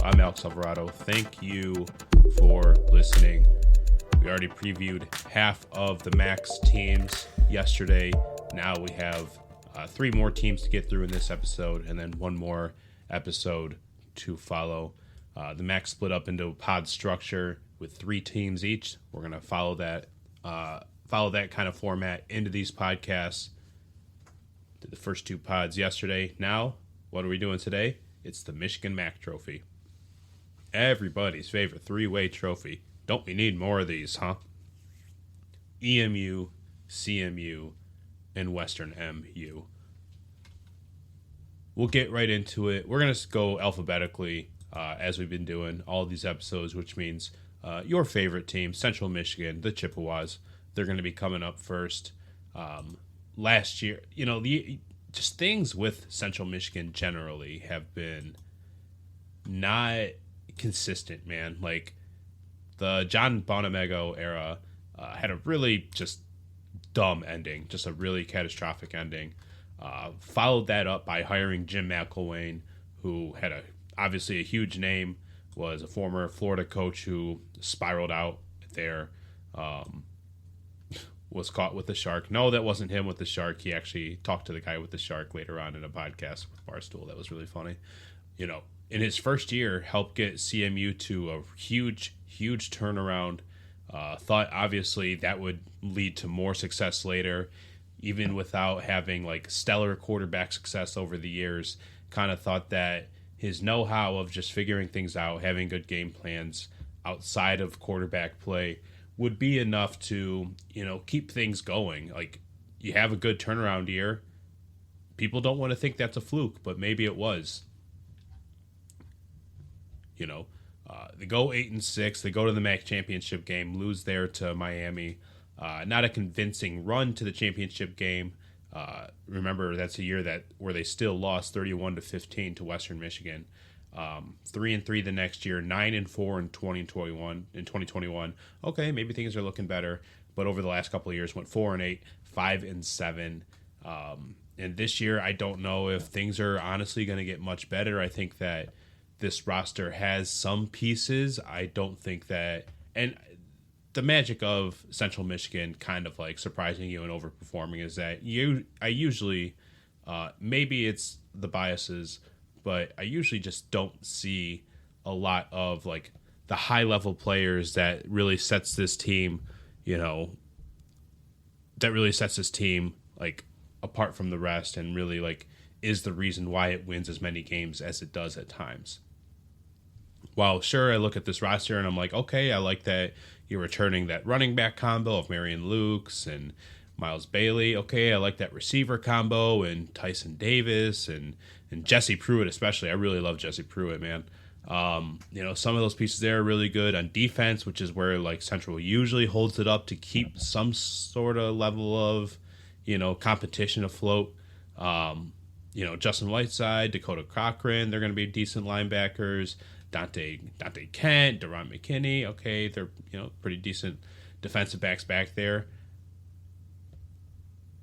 I'm Alex Alvarado. Thank you for listening. We already previewed half of the Max teams yesterday. Now we have 3 more teams to get through in this episode, and then 1 more episode to follow. The Max split up into a pod structure with 3 teams each. We're going to follow that kind of format into these podcasts. Did the first 2 pods yesterday. Now, what are we doing today? It's the Michigan Mac Trophy. Everybody's favorite 3-way trophy. Don't we need more of these, huh? EMU, CMU, and Western MU. We'll get right into it. We're going to go alphabetically as we've been doing all of these episodes, which means your favorite team, Central Michigan, the Chippewas, they're going to be coming up first. Last year, just things with Central Michigan generally have been not consistent, man. Like the John Bonamego era had a really just dumb ending, just a really catastrophic ending. Followed that up by hiring Jim McElwain, who had obviously a huge name, was a former Florida coach who spiraled out there, was caught with the shark. No, that wasn't him with the shark. He actually talked to the guy with the shark later on in a podcast with Barstool. That was really funny. In his first year, helped get CMU to a huge turnaround. Thought obviously that would lead to more success later, even without having like stellar quarterback success over the years. Kind of thought that his know-how of just figuring things out, having good game plans outside of quarterback play would be enough to, keep things going. Like, you have a good turnaround year. People don't want to think that's a fluke, but maybe it was. They go 8-6. They go to the MAC championship game, lose there to Miami. Not a convincing run to the championship game. Remember, that's a year where they still lost 31-15 to Western Michigan. 3-3 the next year, 9-4 in 2021. Okay, maybe things are looking better, but over the last couple of years went 4-8, 5-7. And this year, I don't know if things are honestly going to get much better. I think that this roster has some pieces. I don't think that, and the magic of Central Michigan kind of like surprising you and overperforming is that I usually, maybe it's the biases, but I usually just don't see a lot of like the high level players that really sets this team, like apart from the rest and really like is the reason why it wins as many games as it does at times. While sure, I look at this roster and I'm like, okay, I like that you're returning that running back combo of Marion Lukes and Miles Bailey. Okay, I like that receiver combo and Tyson Davis and Jesse Pruitt especially. I really love Jesse Pruitt, man. Some of those pieces there are really good on defense, which is where like Central usually holds it up to keep some sort of level of, competition afloat. Justin Whiteside, Dakota Cochran, they're going to be decent linebackers. Dante Kent, Deron McKinney, okay, they're pretty decent defensive backs back there.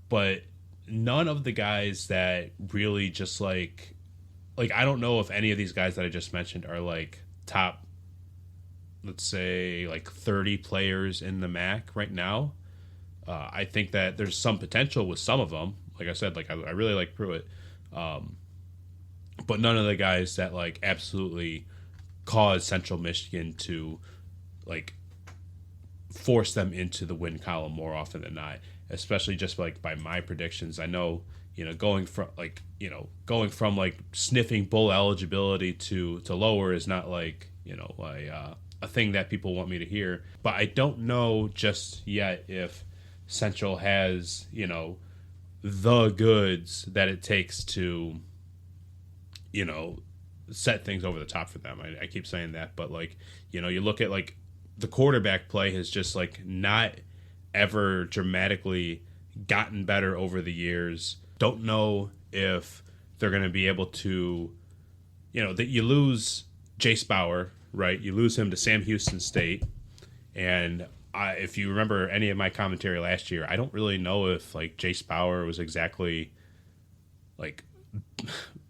But none of the guys that really just like I don't know if any of these guys that I just mentioned are like top, let's say like 30 players in the MAC right now. I think that there's some potential with some of them. Like I said, like I really like Pruitt, but none of the guys that like absolutely cause Central Michigan to like force them into the win column more often than not, especially just like by my predictions. I know, going from sniffing bowl eligibility to lower is not like, a thing that people want me to hear, but I don't know just yet if Central has, the goods that it takes to, set things over the top for them. I keep saying that, but like, you look at like the quarterback play has just like not ever dramatically gotten better over the years. Don't know if they're going to be able to, that you lose Jace Bauer, right? You lose him to Sam Houston State. And if you remember any of my commentary last year, I don't really know if like Jace Bauer was exactly like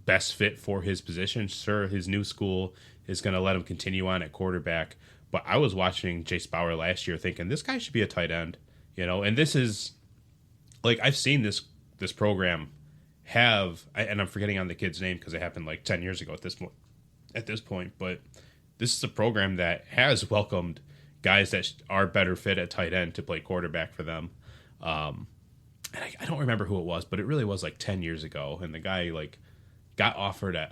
best fit for his position. Sure, his new school is going to let him continue on at quarterback, but I was watching Jace Bauer last year thinking this guy should be a tight end, and this is like I've seen this program and I'm forgetting on the kid's name because it happened like 10 years ago at this point, but this is a program that has welcomed guys that are better fit at tight end to play quarterback for them. And I don't remember who it was, but it really was like 10 years ago. And the guy like got offered at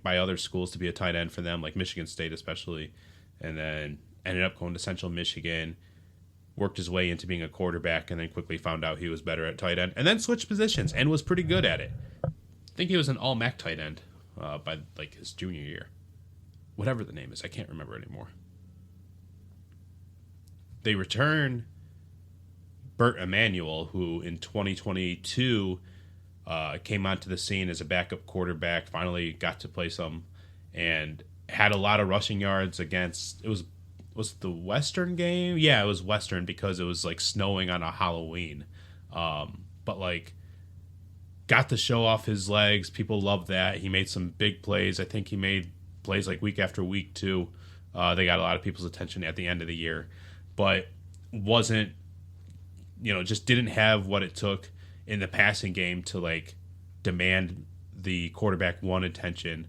by other schools to be a tight end for them, like Michigan State especially, and then ended up going to Central Michigan, worked his way into being a quarterback, and then quickly found out he was better at tight end, and then switched positions and was pretty good at it. I think he was an all-MAC tight end by like his junior year. Whatever the name is, I can't remember anymore. They return Bert Emanuel, who in 2022 came onto the scene as a backup quarterback, finally got to play some, and had a lot of rushing yards against, was it the Western game? Yeah, it was Western because it was like snowing on a Halloween. But like got to show off his legs. People loved that. He made some big plays. I think he made plays like week after week too. They got a lot of people's attention at the end of the year, but wasn't, just didn't have what it took in the passing game to like demand the quarterback one attention.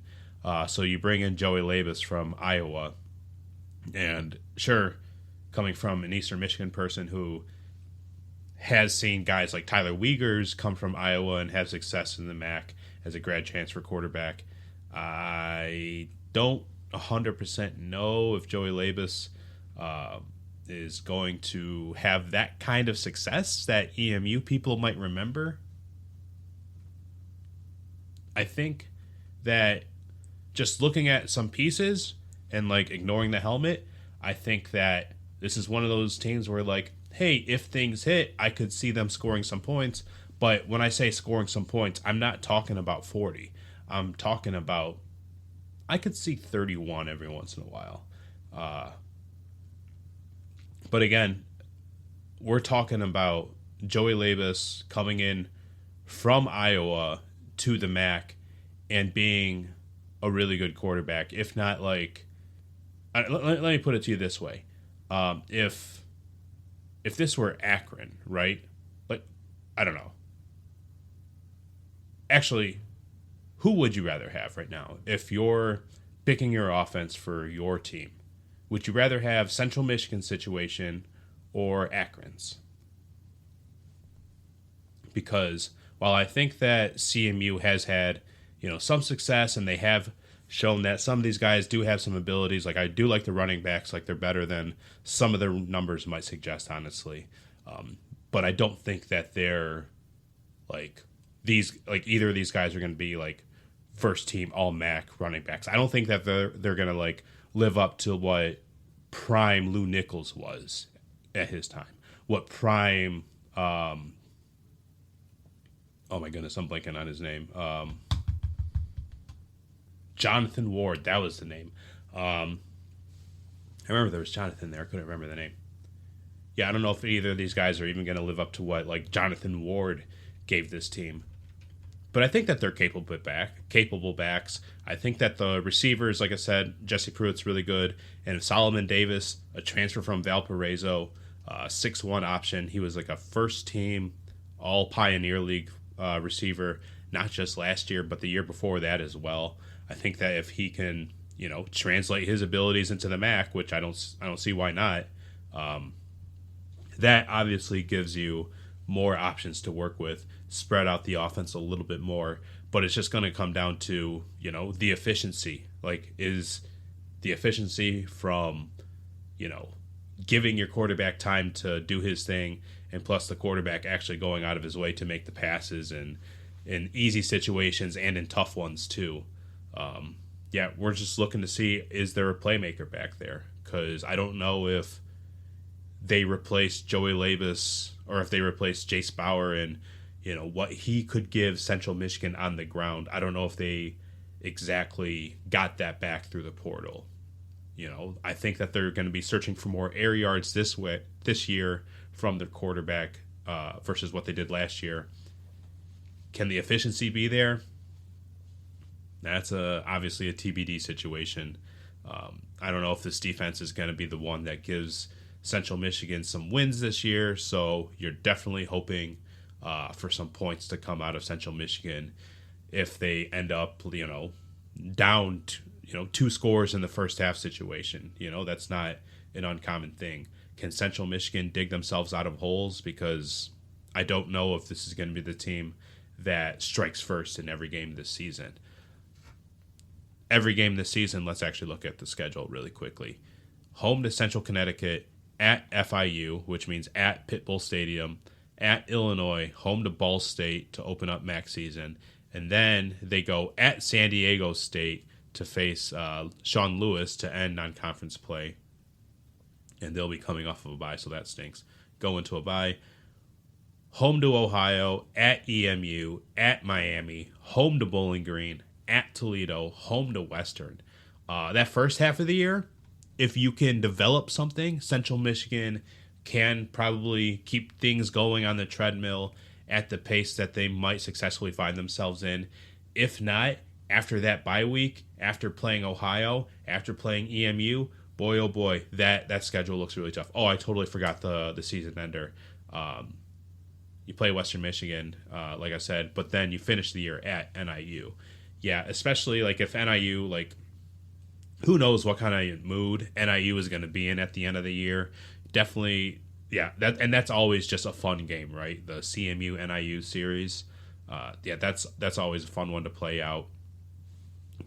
So you bring in Joey Labus from Iowa, and sure, coming from an Eastern Michigan person who has seen guys like Tyler Wiegers come from Iowa and have success in the MAC as a grad transfer quarterback, I don't 100% know if Joey Labus is going to have that kind of success that EMU people might remember. I think that just looking at some pieces and like ignoring the helmet, I think that this is one of those teams where like, hey, if things hit, I could see them scoring some points. But when I say scoring some points, I'm not talking about 40. I'm talking about I could see 31 every once in a while. But again, we're talking about Joey Labus coming in from Iowa to the MAC and being a really good quarterback. If not like, let me put it to you this way. If this were Akron, right? Like, I don't know. Actually, who would you rather have right now? If you're picking your offense for your team, would you rather have Central Michigan situation or Akron's? Because while I think that CMU has had, some success and they have shown that some of these guys do have some abilities, like I do like the running backs, like they're better than some of their numbers might suggest, honestly. But I don't think that they're like either of these guys are going to be like first team all MAC running backs. I don't think that they're going to like live up to what prime Lou Nichols was at his time. What prime oh my goodness, I'm blanking on his name. Jonathan Ward, that was the name. I remember there was Jonathan there. I couldn't remember the name. Yeah, I don't know if either of these guys are even going to live up to what like Jonathan Ward gave this team. But I think that they're capable backs. I think that the receivers, like I said, Jesse Pruitt's really good. And Solomon Davis, a transfer from Valparaiso, 6'1" option. He was like a first-team all-Pioneer League receiver, not just last year, but the year before that as well. I think that if he can, translate his abilities into the MAC, which I don't see why not, that obviously gives you more options to work with, spread out the offense a little bit more. But it's just going to come down to, the efficiency. Like, is the efficiency from, giving your quarterback time to do his thing, and plus the quarterback actually going out of his way to make the passes and in easy situations and in tough ones too. We're just looking to see, is there a playmaker back there? Because I don't know if they replace Joey Labus or if they replace Jace Bauer and, what he could give Central Michigan on the ground. I don't know if they exactly got that back through the portal. I think that they're going to be searching for more air yards this year from their quarterback versus what they did last year. Can the efficiency be there? That's obviously a TBD situation. I don't know if this defense is going to be the one that gives Central Michigan some wins this year, so you're definitely hoping for some points to come out of Central Michigan if they end up, down, 2 scores in the first half situation. That's not an uncommon thing. Can Central Michigan dig themselves out of holes? Because I don't know if this is going to be the team that strikes first in every game this season. Every game this season, let's actually look at the schedule really quickly. Home to Central Connecticut, at FIU, which means at Pitbull Stadium, at Illinois, home to Ball State to open up MAC season, and then they go at San Diego State to face Sean Lewis to end non-conference play, and they'll be coming off of a bye, so that stinks. Go into a bye. Home to Ohio, at EMU, at Miami, home to Bowling Green, at Toledo, home to Western. That first half of the year, if you can develop something, Central Michigan can probably keep things going on the treadmill at the pace that they might successfully find themselves in. If not, after that bye week, after playing Ohio, after playing EMU, boy, oh boy, that schedule looks really tough. Oh, I totally forgot the season ender. You play Western Michigan, like I said, but then you finish the year at NIU. Yeah, especially if NIU, who knows what kind of mood NIU is going to be in at the end of the year. Definitely, yeah, that's always just a fun game, right? The CMU NIU series. That's always a fun one to play out.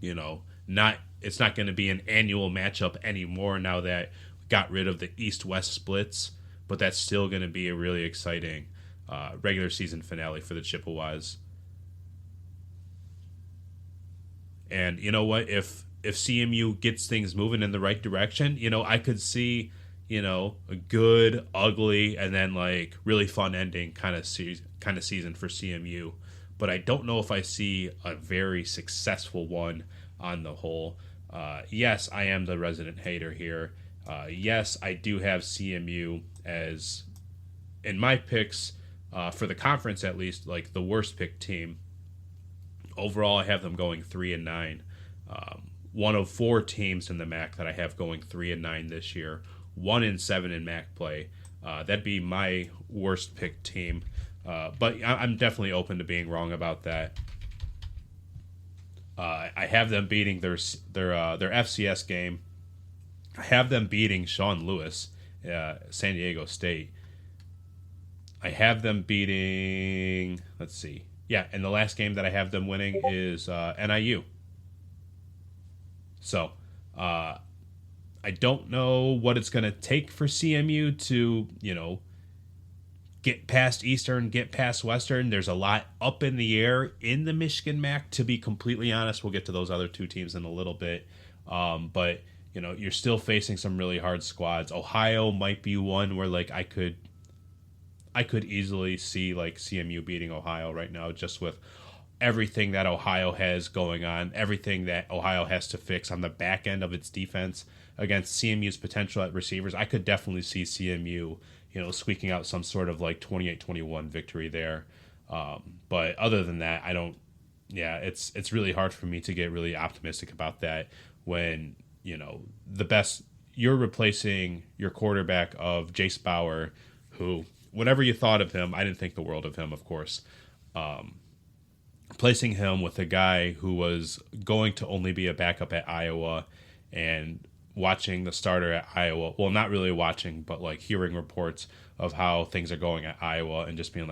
It's not going to be an annual matchup anymore now that we got rid of the East-West splits, but that's still going to be a really exciting regular season finale for the Chippewas. And you know what? If CMU gets things moving in the right direction, I could see, a good, ugly, and then really fun ending kind of season for CMU. But I don't know if I see a very successful one on the whole. Yes, I am the resident hater here. Yes, I do have CMU as, in my picks, for the conference at least, the worst picked team. Overall, I have them going 3-9. One of 4 teams in the MAC that I have going 3-9 this year. 1-7 in MAC play. That'd be my worst picked team. But I'm definitely open to being wrong about that. I have them beating their FCS game. I have them beating Sean Lewis, San Diego State. I have them beating. Let's see. Yeah, and the last game that I have them winning is NIU. So, I don't know what it's going to take for CMU to, get past Eastern, get past Western. There's a lot up in the air in the Michigan MAC, to be completely honest. We'll get to those other 2 teams in a little bit. But, you're still facing some really hard squads. Ohio might be one where, I could easily see, CMU beating Ohio right now, just with everything that Ohio has going on, everything that Ohio has to fix on the back end of its defense against CMU's potential at receivers. I could definitely see CMU, squeaking out some sort of 28-21 victory there. But other than that, I don't. Yeah, it's really hard for me to get really optimistic about that when the best. You're replacing your quarterback of Jace Bauer, who, whatever you thought of him, I didn't think the world of him, of course. Placing him with a guy who was going to only be a backup at Iowa, and watching the starter at Iowa. Well, not really watching, but hearing reports of how things are going at Iowa, and just being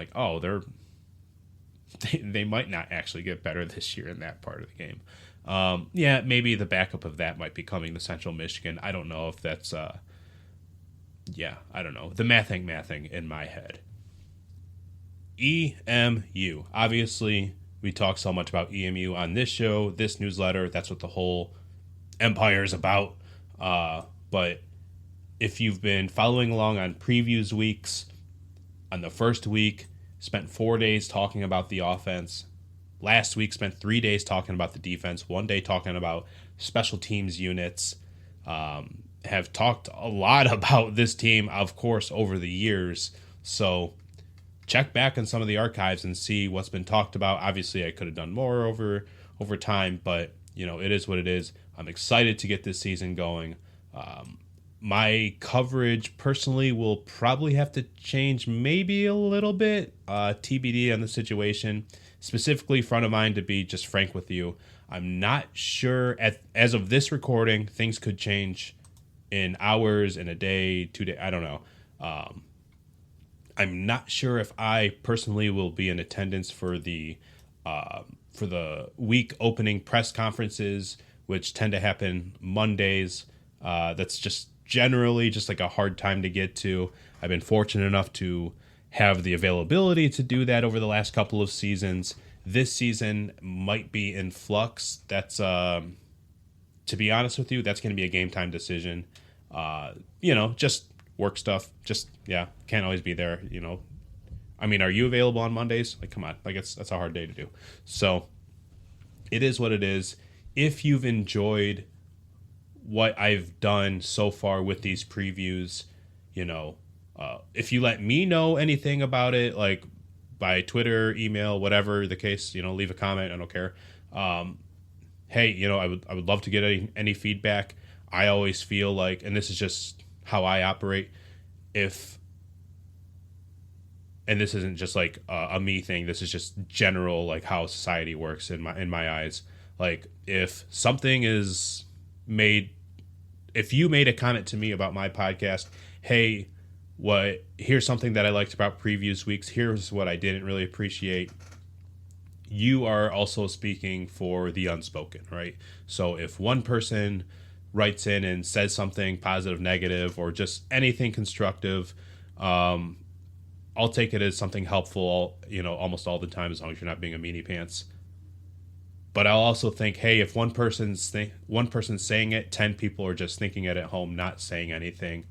they might not actually get better this year in that part of the game. Yeah, maybe the backup of that might be coming to Central Michigan. I don't know if that's. Yeah, I don't know. The mathing in my head. EMU. Obviously, we talk so much about EMU on this show, this newsletter. That's what the whole empire is about. But if you've been following along on previews weeks, on the first week, spent 4 days talking about the offense. Last week, spent 3 days talking about the defense. 1 day talking about special teams units. Have talked a lot about this team, of course, over the years. So check back on some of the archives and see what's been talked about. Obviously, I could have done more over over time, but it is what it is. I'm excited to get this season going. My coverage personally will probably have to change maybe a little bit, TBD on the situation. Specifically, front of mind, to be just frank with you, I'm not sure. As of this recording, things could change in hours, in a day, 2 days. I don't know. I'm not sure if I personally will be in attendance for the week opening press conferences, which tend to happen Mondays. That's just generally just like a hard time to get to. I've been fortunate enough to have the availability to do that over the last couple of seasons. This season might be in flux. That's to be honest with you, that's going to be a game time decision. Just work stuff. Just can't always be there. I mean, are you available on Mondays? Like, come on, like that's a hard day to do. So it is what it is. If you've enjoyed what I've done so far with these previews, if you let me know anything about it, like by Twitter, email, whatever the case, leave a comment. I don't care. Hey, I would love to get any feedback. I always feel like, and this is just how I operate, and this isn't just like a me thing, this is just general, like how society works in my eyes. Like if something is made, if you made a comment to me about my podcast, hey, here's something that I liked about previous weeks, here's what I didn't really appreciate, you are also speaking for the unspoken, right? So if one person writes in and says something positive, negative, or just anything constructive, I'll take it as something helpful, almost all the time, as long as you're not being a meanie pants. But I'll also think, hey, if one person's saying it, 10 people are just thinking it at home, not saying anything.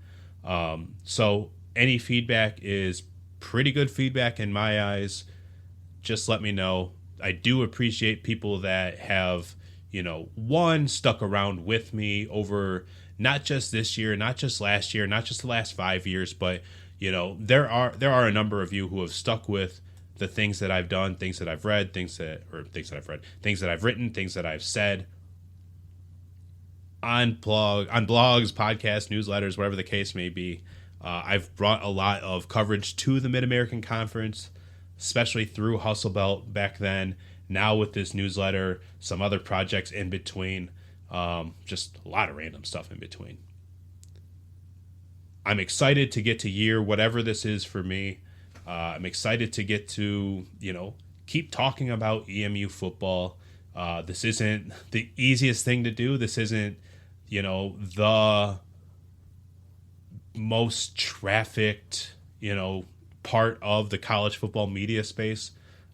So any feedback is pretty good feedback in my eyes. Just let me know. I do appreciate people that have, stuck around with me over not just this year, not just last year, not just the last 5 years, but there are a number of you who have stuck with the things that I've done, things that I've read, things that I've written, things that I've said on blogs, podcasts, newsletters, whatever the case may be. I've brought a lot of coverage to the Mid-American Conference, especially through Hustle Belt back then. Now with this newsletter, some other projects in between, just a lot of random stuff in between. I'm excited to get to year whatever this is for me. I'm excited to get to, keep talking about EMU football. This isn't the easiest thing to do. This isn't, the most trafficked, part of the college football media space.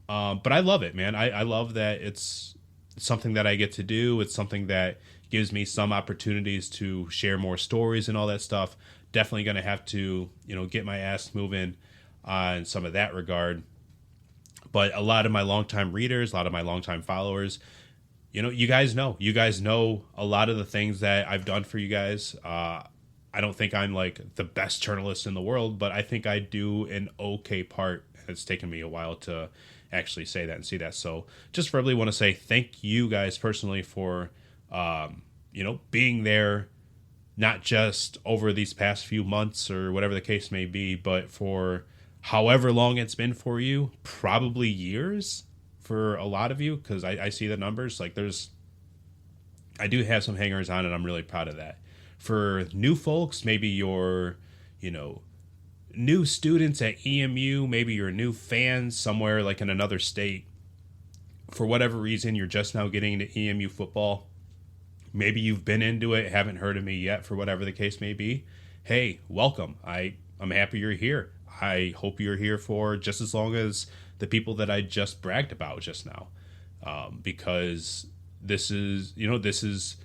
But I love it, man. I love that it's something that I get to do. It's something that gives me some opportunities to share more stories and all that stuff. Definitely going to have to, get my ass moving in some of that regard. But a lot of my longtime readers, a lot of my longtime followers, you guys know a lot of the things that I've done for you guys. I don't think I'm like the best journalist in the world, but I think I do an okay part. It's taken me a while to actually say that and see that. So just verbally want to say thank you guys personally for, being there, not just over these past few months or whatever the case may be, but for however long it's been for you, probably years for a lot of you, because I see the numbers. Like I do have some hangers on, and I'm really proud of that. For new folks, maybe you're, new students at EMU, maybe you're new fans somewhere like in another state. For whatever reason, you're just now getting into EMU football. Maybe you've been into it, haven't heard of me yet, for whatever the case may be. Hey, welcome. I'm happy you're here. I hope you're here for just as long as the people that I just bragged about just now. Because this is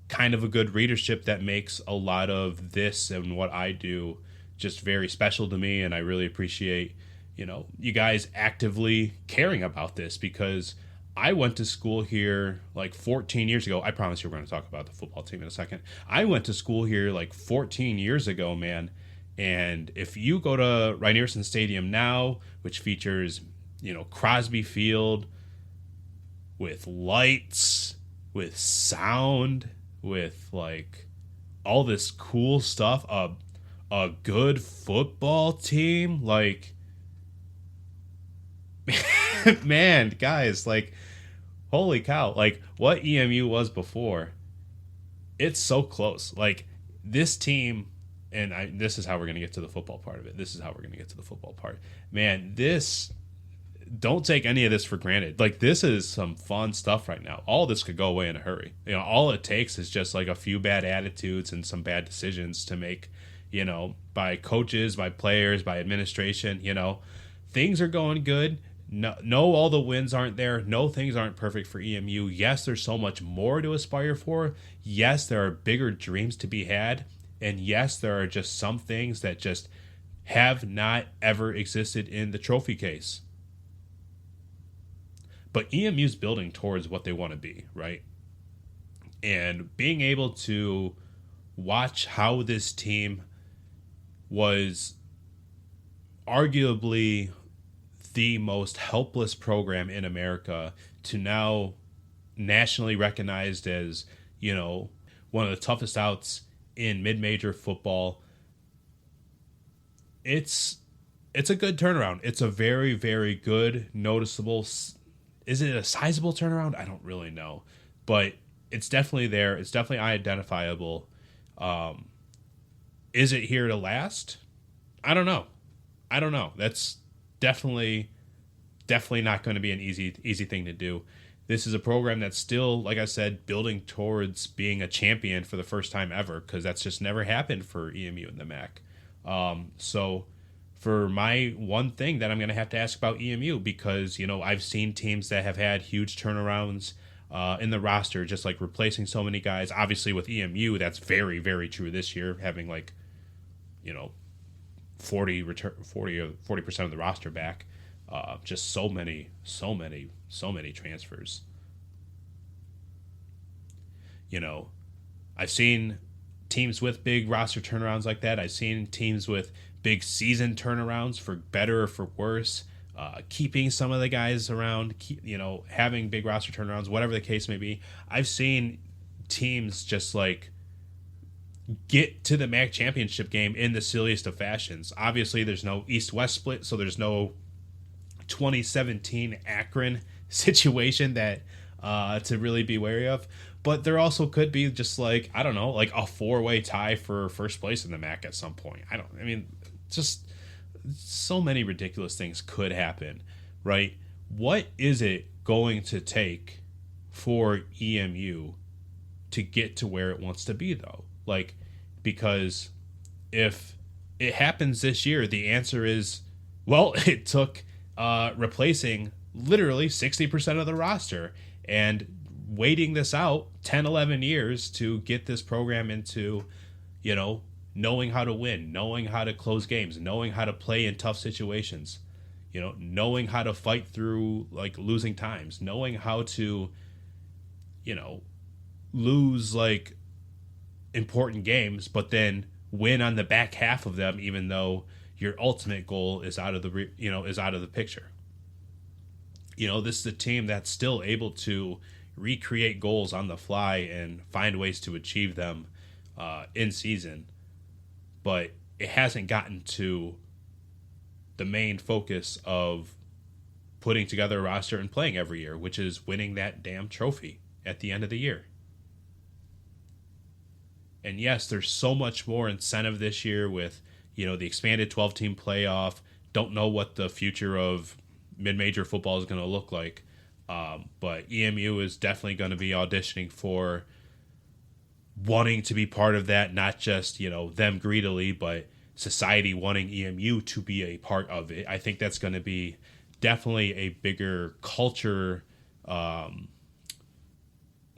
kind of a good readership that makes a lot of this and what I do just very special to me. And I really appreciate, you guys actively caring about this, because I went to school here like 14 years ago. I promise you we're going to talk about the football team in a second. I went to school here like 14 years ago, man. And if you go to Rynearson Stadium now, which features, Crosby Field, with lights, with sound, with like all this cool stuff, a good football team, like man, guys, like holy cow, like what EMU was before, it's so close. Like this team, and this is how we're going to get to the football part of it. This is how we're going to get to the football part. Man, this, don't take any of this for granted. Like this is some fun stuff right now. All this could go away in a hurry. You know, all it takes is just like a few bad attitudes and some bad decisions to make, you know, by coaches, by players, by administration, you know, things are going good. No, all the wins aren't there. No, things aren't perfect for EMU. Yes, there's so much more to aspire for. Yes, there are bigger dreams to be had. And yes, there are just some things that just have not ever existed in the trophy case. But EMU's building towards what they want to be, right? And being able to watch how this team was arguably the most helpless program in America to now nationally recognized as, you know, one of the toughest outs in mid-major football. It's a good turnaround. It's a very, very good, noticeable. Is it a sizable turnaround? I don't really know, but it's definitely there. It's definitely identifiable. Is it here to last? I don't know. That's definitely not going to be an easy thing to do. This is a program that's still, like I said, building towards being a champion for the first time ever, because that's just never happened for EMU in the MAC. So for my one thing that I'm going to have to ask about EMU, because, you know, I've seen teams that have had huge turnarounds in the roster, just like replacing so many guys. Obviously with EMU, that's very, very true this year, having like, you know, 40% of the roster back. Just so many transfers. You know, I've seen teams with big roster turnarounds like that. I've seen teams with big season turnarounds, for better or for worse, keeping some of the guys around, you know, having big roster turnarounds, whatever the case may be. I've seen teams just like get to the MAC championship game in the silliest of fashions. Obviously, there's no East-West split, so there's no 2017 Akron situation that to really be wary of. But there also could be just like, I don't know, like a 4-way tie for first place in the MAC at some point. Just so many ridiculous things could happen, right? What is it going to take for EMU to get to where it wants to be, though? Like, because if it happens this year, the answer is, well, it took replacing literally 60% of the roster and waiting this out 10, 11 years to get this program into, you know, knowing how to win, knowing how to close games, knowing how to play in tough situations, you know, knowing how to fight through like losing times, knowing how to, you know, lose like important games, but then win on the back half of them, even though your ultimate goal is out of the picture. You know, this is a team that's still able to recreate goals on the fly and find ways to achieve them in season, but it hasn't gotten to the main focus of putting together a roster and playing every year, which is winning that damn trophy at the end of the year. And yes, there's so much more incentive this year with, you know, the expanded 12-team playoff. Don't know what the future of mid-major football is going to look like. But EMU is definitely going to be auditioning for wanting to be part of that, not just, you know, them greedily, but society wanting EMU to be a part of it. I think that's going to be definitely a bigger culture, a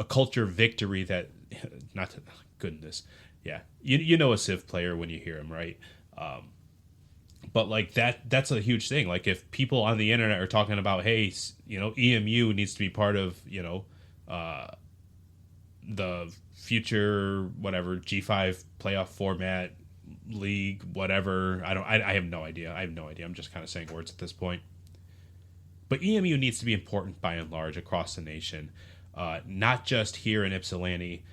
culture victory that, not to, goodness, yeah, you know a Civ player when you hear him, right? But like that's a huge thing. Like if people on the internet are talking about, hey, you know, EMU needs to be part of, you know, the future whatever G5 playoff format, league, whatever. I have no idea. I'm just kind of saying words at this point. But EMU needs to be important by and large across the nation, not just here in Ypsilanti,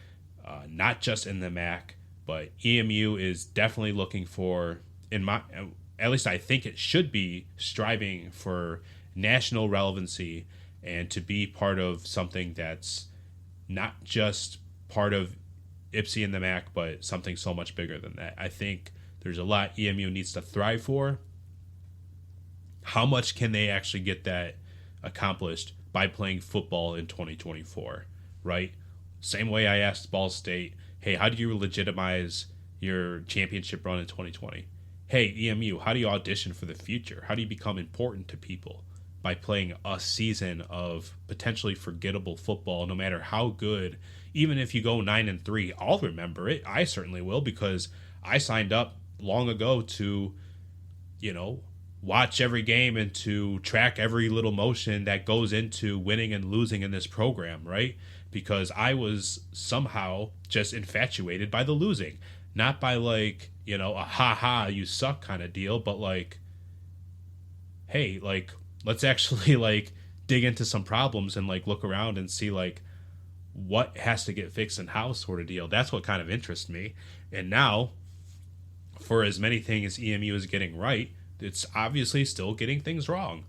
not just in the MAC, but EMU is definitely looking for, at least I think it should be striving for national relevancy and to be part of something that's not just part of Ipsy and the MAC, but something so much bigger than that. I think there's a lot EMU needs to thrive for. How much can they actually get that accomplished by playing football in 2024, right? Same way I asked Ball State, hey, how do you legitimize your championship run in 2020? Hey, EMU, how do you audition for the future? How do you become important to people? By playing a season of potentially forgettable football, no matter how good. Even if you go 9-3, I'll remember it. I certainly will, because I signed up long ago to, watch every game and to track every little motion that goes into winning and losing in this program, right? Because I was somehow just infatuated by the losing. Not by a ha-ha, you suck kind of deal, but hey, let's actually dig into some problems and look around and see what has to get fixed and how sort of deal. That's what kind of interests me. And now, for as many things EMU is getting right, it's obviously still getting things wrong.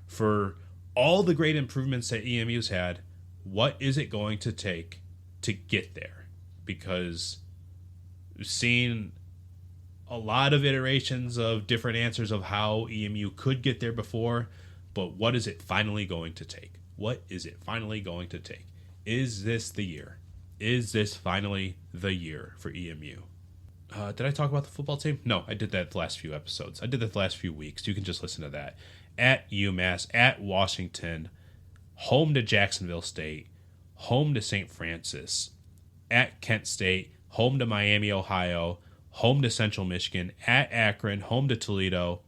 For all the great improvements that EMU's had, what is it going to take to get there? Because we've seen a lot of iterations of different answers of how EMU could get there before, but what is it finally going to take? What is it finally going to take? Is this the year? Is this finally the year for EMU? Did I talk about the football team? No, I did that the last few episodes. I did that the last few weeks. You can just listen to that. At UMass, at Washington, home to Jacksonville State, home to St. Francis, at Kent State, home to Miami, Ohio, home to Central Michigan, at Akron, home to Toledo,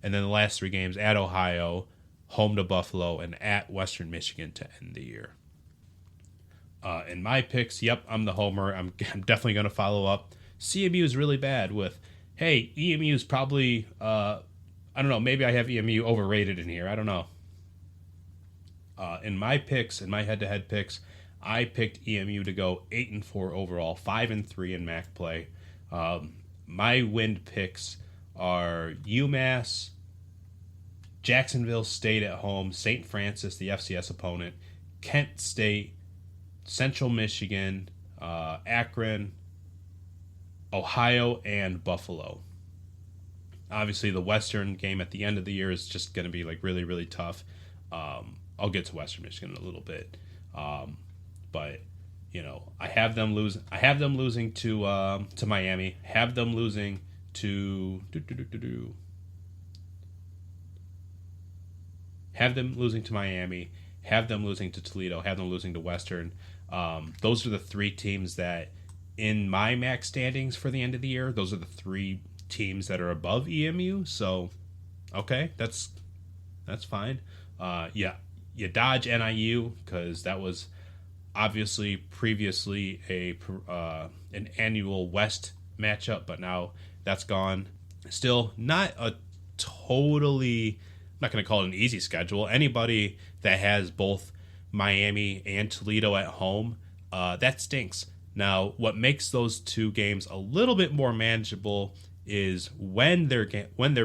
and then the last 3 games at Ohio, home to Buffalo, and at Western Michigan to end the year. In my picks, yep, I'm the homer. I'm definitely going to follow up. CMU is really bad with, hey, EMU is probably, I don't know, maybe I have EMU overrated in here. I don't know. In my picks, in my head-to-head picks, I picked EMU to go 8-4 overall, 5-3 in MAC play. My win picks are UMass, Jacksonville State at home, St. Francis, the FCS opponent, Kent State, Central Michigan, Akron, Ohio, and Buffalo. Obviously, the Western game at the end of the year is just going to be really, really tough. I'll get to Western Michigan in a little bit, but I have them losing. I have them losing to Miami. Have them losing to Have them losing to Miami. Have them losing to Toledo. Have them losing to Western. Those are the 3 teams that, in my MAC standings for the end of the year, those are the 3 teams that are above EMU. So, okay, that's fine. You dodge NIU because that was obviously previously an annual West matchup, but now that's gone. Still not a totally, I'm not going to call it an easy schedule. Anybody that has both Miami and Toledo at home, that stinks. Now, what makes those 2 games a little bit more manageable is when they're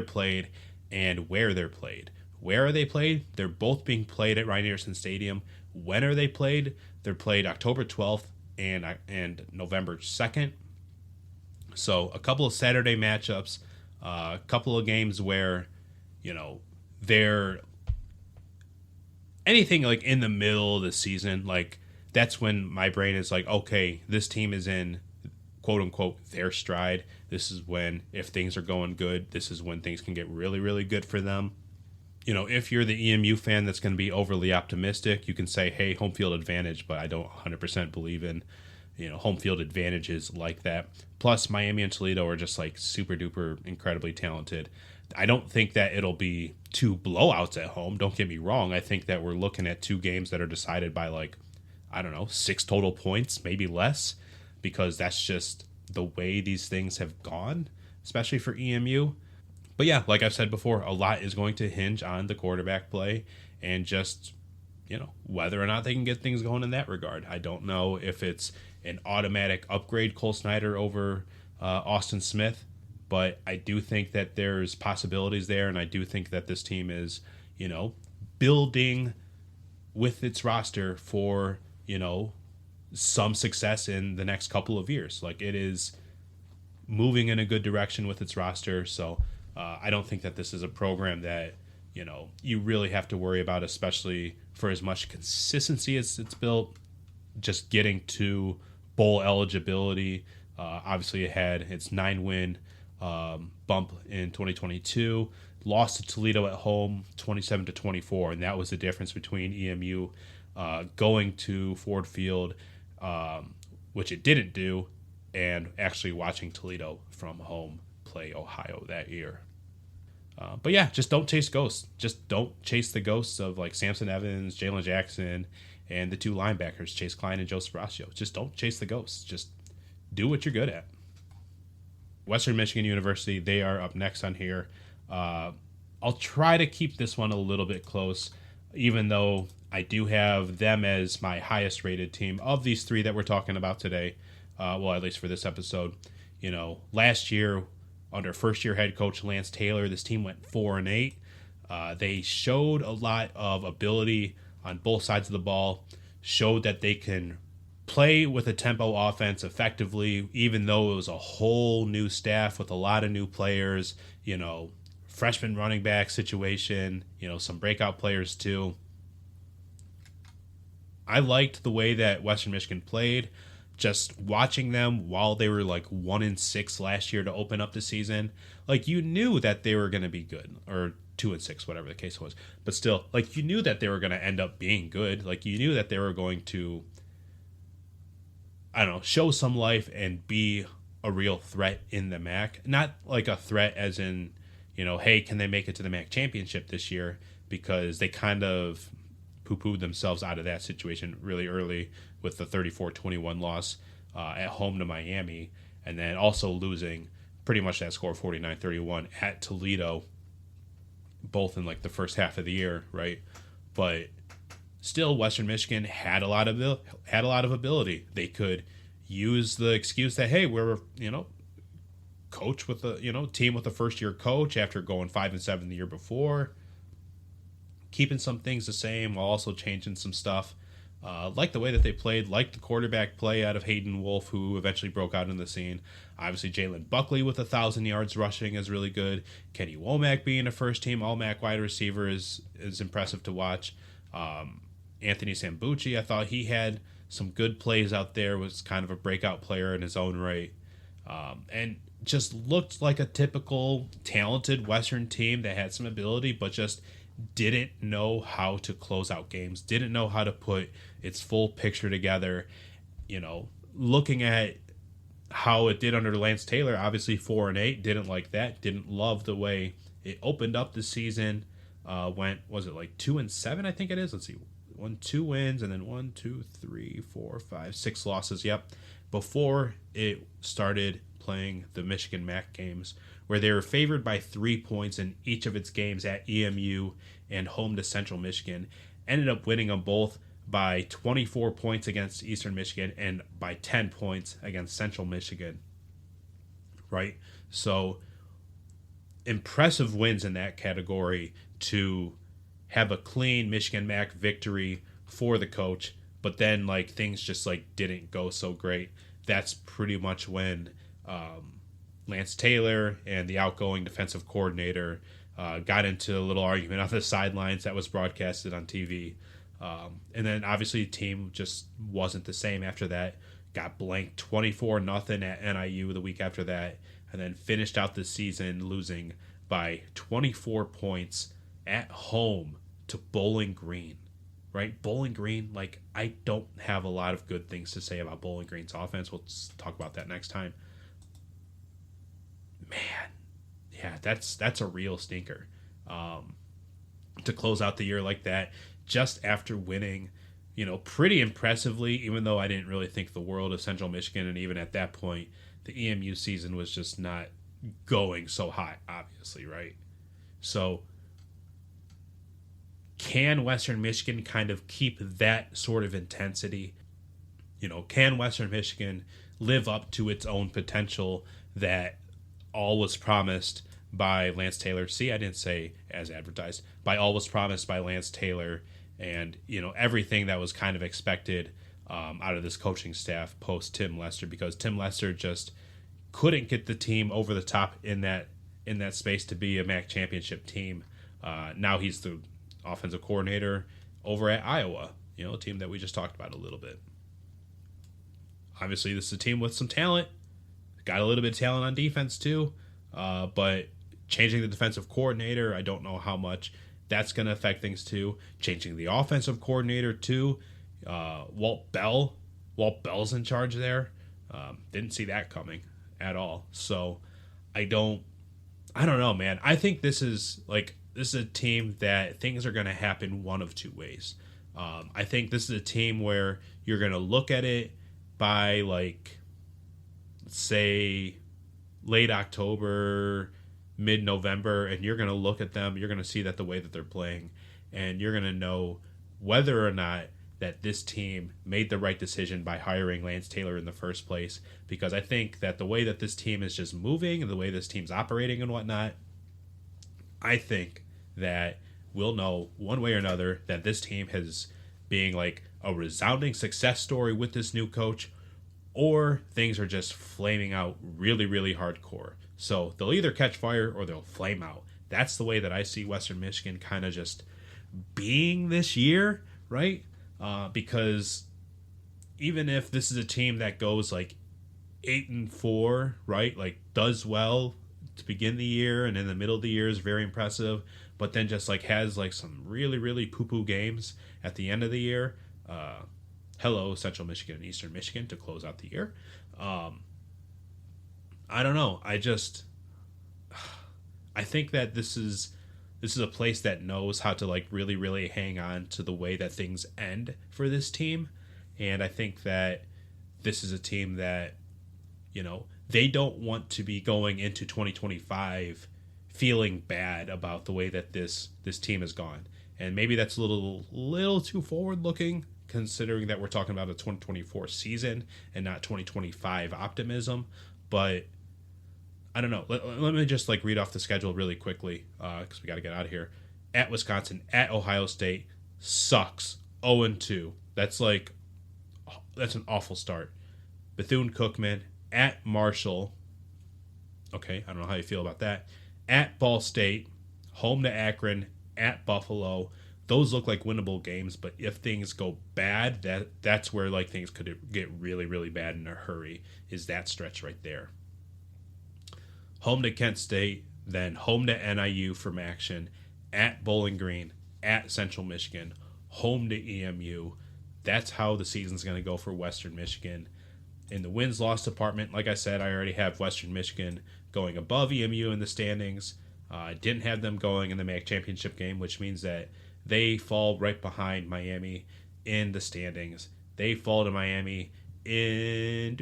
played and where they're played. Where are they played? They're both being played at Rynearson Stadium. When are they played? They're played October 12th and November 2nd. So a couple of Saturday matchups, a couple of games where, they're anything in the middle of the season, that's when my brain is okay, this team is in quote unquote their stride. This is when, if things are going good, this is when things can get really, really good for them. If you're the EMU fan that's going to be overly optimistic, you can say, hey, home field advantage, but I don't 100% believe in, home field advantages like that. Plus, Miami and Toledo are just super duper incredibly talented. I don't think that it'll be 2 blowouts at home. Don't get me wrong. I think that we're looking at 2 games that are decided by 6 total points, maybe less, because that's just the way these things have gone, especially for EMU. But yeah, like I've said before, a lot is going to hinge on the quarterback play and just, whether or not they can get things going in that regard. I don't know if it's an automatic upgrade Cole Snyder over Austin Smith, but I do think that there's possibilities there, and I do think that this team is, building with its roster for, some success in the next couple of years. Like, it is moving in a good direction with its roster. So I don't think that this is a program that, you really have to worry about, especially for as much consistency as it's built. Just getting to bowl eligibility. Obviously, it had its 9-win bump in 2022. Lost to Toledo at home, 27-24, and that was the difference between EMU going to Ford Field, which it didn't do, and actually watching Toledo from home play Ohio that year. But yeah, just don't chase ghosts. Just don't chase the ghosts of like Samson Evans, Jalen Jackson, and the two linebackers, Chase Klein and Joseph Braccio. Just don't chase the ghosts. Just do what you're good at. Western Michigan University, they are up next on here. I'll try to keep this one a little bit close, even though I do have them as my highest rated team of these three that we're talking about today. Well, at least for this episode. Last year, under first-year head coach Lance Taylor, this team went 4-8. They showed a lot of ability on both sides of the ball, showed that they can play with a tempo offense effectively, even though it was a whole new staff with a lot of new players, freshman running back situation, some breakout players too. I liked the way that Western Michigan played. Just watching them while they were like 1-6 last year to open up the season, like you knew that they were going to be good, or 2-6, whatever the case was. But still, like you knew that they were going to end up being good. Like you knew that they were going to, show some life and be a real threat in the MAC. Not like a threat as in, hey, can they make it to the MAC championship this year? Because they kind of poo-pooed themselves out of that situation really early with the 34-21 loss at home to Miami, and then also losing pretty much that score 49-31 at Toledo, both in like the first half of the year, right? But still, Western Michigan had a lot of ability. They could use the excuse that, hey, we're coach with the team with a first year coach after going 5-7 the year before, keeping some things the same while also changing some stuff. Like the way that they played, like the quarterback play out of Hayden Wolf, who eventually broke out in the scene. Obviously, Jalen Buckley with 1,000 yards rushing is really good. Kenny Womack being a first-team All-MAC wide receiver is impressive to watch. Anthony Sambucci, I thought he had some good plays out there, was kind of a breakout player in his own right. And just looked like a typical talented Western team that had some ability, but just didn't know how to close out games, didn't know how to put its full picture together. Looking at how it did under Lance Taylor, obviously 4-8, didn't like that, didn't love the way it opened up the season. Was it like 2-7? I think it is. Let's see, 2 wins and then 1, 2, 3, 4, 5, 6 losses. Yep, before it started playing the Michigan MAC games, where they were favored by 3 points in each of its games at EMU and home to Central Michigan. Ended up winning them both by 24 points against Eastern Michigan and by 10 points against Central Michigan. Right? So, impressive wins in that category to have a clean Michigan MAC victory for the coach, but then like things just like didn't go so great. That's pretty much when Lance Taylor and the outgoing defensive coordinator got into a little argument on the sidelines that was broadcasted on TV. And then obviously the team just wasn't the same after that. Got blanked 24-0 at NIU the week after that, and then finished out the season losing by 24 points at home to Bowling Green. Right? Bowling Green, like, I don't have a lot of good things to say about Bowling Green's offense. We'll talk about that next time. Man, yeah, that's a real stinker. To close out the year like that, just after winning, pretty impressively, even though I didn't really think the world of Central Michigan, and even at that point, the EMU season was just not going so high, obviously, right? So can Western Michigan kind of keep that sort of intensity? Can Western Michigan live up to its own potential that all was promised by Lance Taylor? See, I didn't say as advertised. By all was promised by Lance Taylor, and everything that was kind of expected out of this coaching staff post Tim Lester, because Tim Lester just couldn't get the team over the top in that space to be a MAC championship team. Now he's the offensive coordinator over at Iowa, a team that we just talked about a little bit. Obviously, this is a team with some talent. Got a little bit of talent on defense too, but changing the defensive coordinator, I don't know how much that's going to affect things too. Changing the offensive coordinator too. Walt Bell's in charge there. Didn't see that coming at all. So I don't know, man. I think this is a team that things are going to happen one of two ways. I think this is a team where you're going to look at it by say late October, mid-November, and you're going to look at them, you're going to see that the way that they're playing, and you're going to know whether or not that this team made the right decision by hiring Lance Taylor in the first place. Because I think that the way that this team is just moving and the way this team's operating and whatnot, I think that we'll know one way or another that this team has being a resounding success story with this new coach, or things are just flaming out really, really hardcore. So they'll either catch fire or they'll flame out. That's the way that I see Western Michigan kind of just being this year, right? Because even if this is a team that goes 8-4, right? Does well to begin the year and in the middle of the year is very impressive, but then just has some really, really poo-poo games at the end of the year. Hello, Central Michigan and Eastern Michigan to close out the year. I don't know. I think that this is a place that knows how to really, really hang on to the way that things end for this team. And I think that this is a team that, they don't want to be going into 2025 feeling bad about the way that this team has gone. And maybe that's a little too forward looking, considering that we're talking about a 2024 season and not 2025 optimism. But I don't know. Let me just read off the schedule really quickly, because we got to get out of here. At Wisconsin, at Ohio State, sucks. 0-2. That's an awful start. Bethune-Cookman, at Marshall. Okay, I don't know how you feel about that. At Ball State, home to Akron, at Buffalo. Those look like winnable games, but if things go bad, that's where things could get really, really bad in a hurry, is that stretch right there. Home to Kent State, then home to NIU from action, at Bowling Green, at Central Michigan, home to EMU. That's how the season's going to go for Western Michigan. In the wins-loss department, like I said, I already have Western Michigan going above EMU in the standings. I didn't have them going in the MAC championship game, which means that they fall right behind Miami in the standings. They fall to Miami in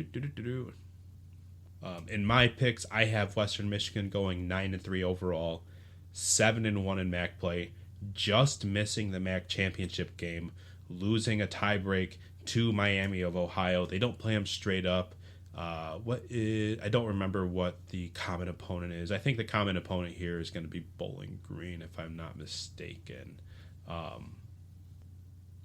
my picks. I have Western Michigan going 9-3 overall, 7-1 in MAC play, just missing the MAC championship game, losing a tiebreak to Miami of Ohio. They don't play them straight up. I don't remember what the common opponent is. I think the common opponent here is going to be Bowling Green, if I'm not mistaken.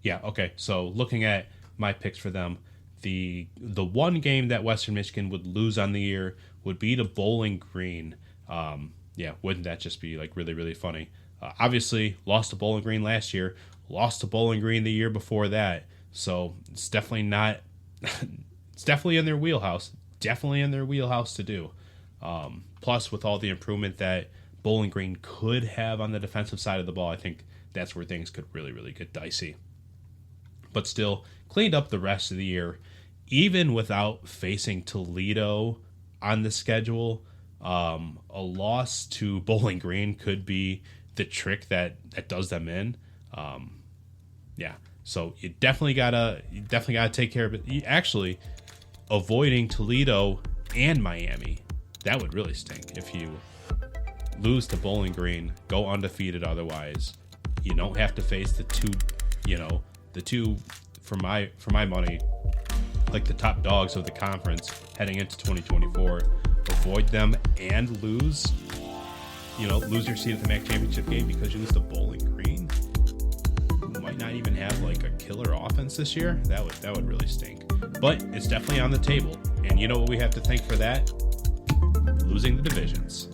Okay. So looking at my picks for them, the one game that Western Michigan would lose on the year would be to Bowling Green. Wouldn't that just be really, really funny? Obviously, lost to Bowling Green last year, lost to Bowling Green the year before that. So it's definitely not. It's definitely in their wheelhouse. Definitely in their wheelhouse to do. Plus, with all the improvement that Bowling Green could have on the defensive side of the ball, I think that's where things could really, really get dicey. But still, cleaned up the rest of the year, even without facing Toledo on the schedule. A loss to Bowling Green could be the trick that does them in. So you definitely gotta take care of it. Actually, avoiding Toledo and Miami, that would really stink if you lose to Bowling Green, go undefeated otherwise. You don't have to face the two for my money, like the top dogs of the conference heading into 2024. Avoid them and lose your seat at the MAC championship game because you lose to Bowling Green, who might not even have like a killer offense this year. That would really stink. But it's definitely on the table. And you know what we have to thank for that? Losing the divisions.